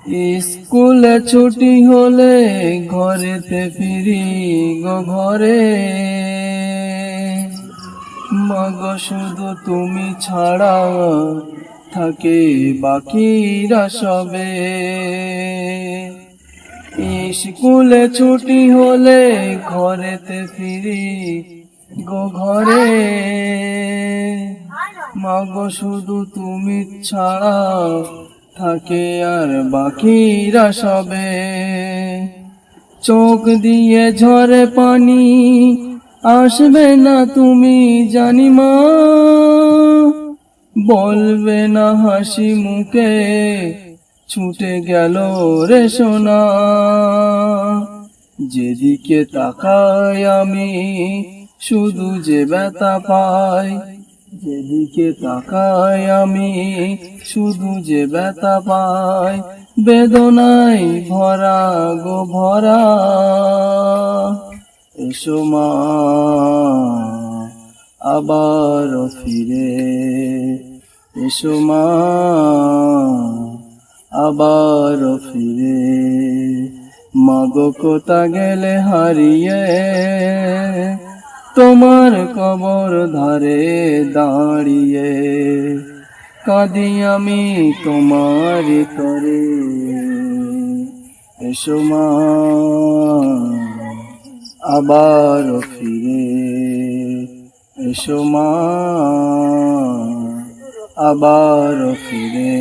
স্কুলে ছুটি হলে ঘরেতে ফিরি গো ঘরে, মাগো শুধু তুমি ছাড়া থাকে বাকিরা সবে। স্কুলে ছুটি হলে ঘরেতে ফিরি গো ঘরে, মাগো শুধু তুমি ছাড়া থাকে আর বাকিরা সবে। চোখ দিয়ে ঝরে পানি আসবে না তুমি জানি মা, বলবে না হাসি মুখে ছুটে গেল রে সোনা। যেদিকে তাকাই আমি শুধু যে ব্যথা পাই, যেদিকে তাকাই আমি শুধু যে ব্যথা পাই, বেদনায় ভরা গো ভরা। এসো মা আবার ফিরে, এসো মা আবার ফিরে। মাগো কোথা গেলে হারিয়ে, তোমার কবর ধারে দাঁড়িয়ে কাঁদি আমি তোমার তরে। এসো মা আবার ফিরে, এসো মা আবার ফিরে।